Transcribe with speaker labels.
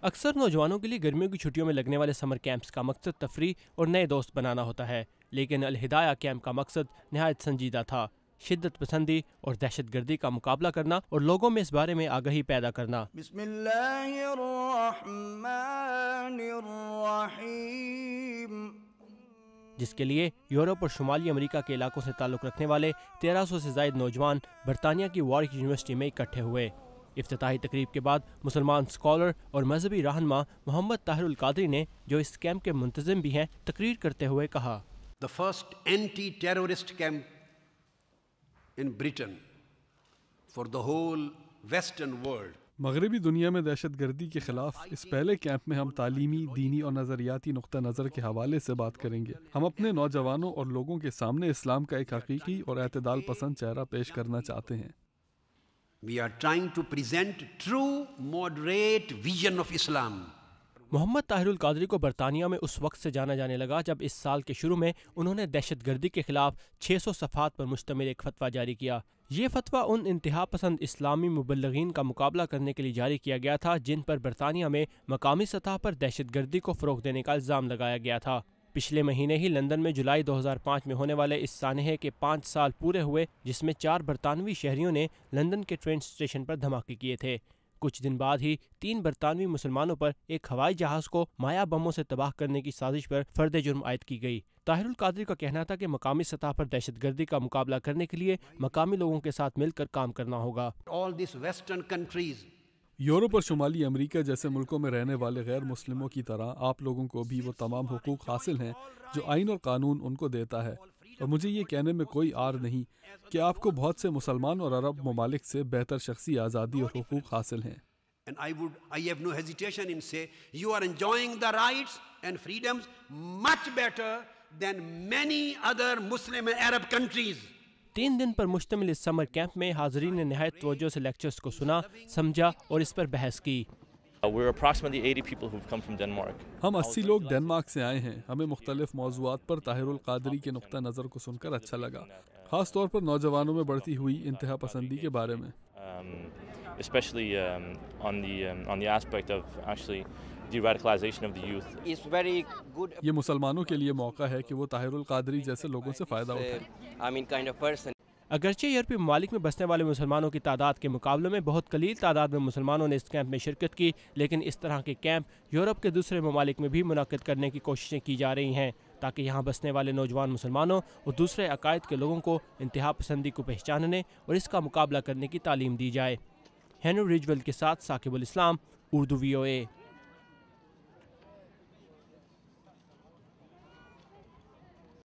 Speaker 1: اکثر نوجوانوں کے لیے گرمیوں کی چھٹیوں میں لگنے والے سمر کیمپس کا مقصد تفریح اور نئے دوست بنانا ہوتا ہے، لیکن الہدایہ کیمپ کا مقصد نہایت سنجیدہ تھا: شدت پسندی اور دہشت گردی کا مقابلہ کرنا اور لوگوں میں اس بارے میں آگاہی پیدا کرنا۔
Speaker 2: بسم اللہ الرحمن الرحیم،
Speaker 1: جس کے لیے یورپ اور شمالی امریکہ کے علاقوں سے تعلق رکھنے والے 1300 سے زائد نوجوان برطانیہ کی وارک یونیورسٹی میں اکٹھے ہوئے۔ افتتاحی تقریب کے بعد مسلمان اسکالر اور مذہبی رہنما محمد طاہر القادری نے، جو اس کیمپ کے منتظم بھی ہیں، تقریر کرتے ہوئے کہا:
Speaker 3: The first anti-terrorist camp in Britain for the whole Western world.
Speaker 4: مغربی دنیا میں دہشت گردی کے خلاف اس پہلے کیمپ میں ہم تعلیمی، دینی اور نظریاتی نقطہ نظر کے حوالے سے بات کریں گے۔ ہم اپنے نوجوانوں اور لوگوں کے سامنے اسلام کا ایک حقیقی اور اعتدال پسند چہرہ پیش کرنا چاہتے ہیں۔
Speaker 3: We are trying to present true moderate vision of Islam.
Speaker 1: محمد طاہر القادری کو برطانیہ میں اس وقت سے جانا جانے لگا جب اس سال کے شروع میں انہوں نے دہشت گردی کے خلاف 600 صفحات پر مشتمل ایک فتویٰ جاری کیا۔ یہ فتویٰ ان انتہا پسند اسلامی مبلغین کا مقابلہ کرنے کے لیے جاری کیا گیا تھا جن پر برطانیہ میں مقامی سطح پر دہشت گردی کو فروغ دینے کا الزام لگایا گیا تھا۔ پچھلے مہینے ہی لندن میں جولائی 2005 میں ہونے والے اس سانحے کے 5 سال پورے ہوئے جس میں 4 برطانوی شہریوں نے لندن کے ٹرین اسٹیشن پر دھماکے کیے تھے۔ کچھ دن بعد ہی 3 برطانوی مسلمانوں پر ایک ہوائی جہاز کو مایا بموں سے تباہ کرنے کی سازش پر فرد جرم عائد کی گئی۔ طاہر القادری کا کہنا تھا کہ مقامی سطح پر دہشت گردی کا مقابلہ کرنے کے لیے مقامی لوگوں کے ساتھ مل کر کام کرنا ہوگا۔
Speaker 3: All these Western countries.
Speaker 4: Europe اور شمالی امریکہ جیسے ملکوں میں رہنے والے غیر مسلموں کی طرح آپ لوگوں کو بھی وہ تمام حقوق حاصل ہیں جو آئین اور قانون ان کو دیتا ہے، اور مجھے یہ کہنے میں کوئی عار نہیں کہ آپ کو بہت سے مسلمان اور عرب ممالک سے بہتر شخصی آزادی اور حقوق حاصل ہیں۔
Speaker 3: And I have no hesitation in say you are enjoying the rights and freedoms much better than many other Muslim and Arab countries.
Speaker 1: 3 دن پر مشتمل اس سمر کیمپ میں حاضرین نے نہایت توجہ سے لیکچرز کو سنا، سمجھا اور اس پر بحث کی۔
Speaker 5: We're approximately 80 people who've come from Denmark.
Speaker 4: ہم 80 لوگ ڈنمارک سے آئے ہیں۔ ہمیں مختلف موضوعات پر طاہر القادری کے نقطہ نظر کو سن کر اچھا لگا، خاص طور پر نوجوانوں میں بڑھتی ہوئی انتہا پسندی کے بارے میں۔
Speaker 5: Especially on the aspect of actually de-radicalization of the youth.
Speaker 2: It's very good.
Speaker 4: یہ مسلمانوں کے لیے موقع ہے کہ وہ طاہر القادری جیسے لوگوں سے فائدہ اٹھائیں۔
Speaker 2: kind of person.
Speaker 1: اگرچہ یورپی ممالک میں بسنے والے مسلمانوں کی تعداد کے مقابلے میں بہت قلیل تعداد میں مسلمانوں نے اس کیمپ میں شرکت کی، لیکن اس طرح کے کیمپ یورپ کے دوسرے ممالک میں بھی منعقد کرنے کی کوششیں کی جا رہی ہیں تاکہ یہاں بسنے والے نوجوان مسلمانوں اور دوسرے عقائد کے لوگوں کو انتہا پسندی کو پہچاننے اور اس کا مقابلہ کرنے کی تعلیم دی جائے۔ ہینری رجول کے ساتھ ثاقب الاسلام، اردو VOA۔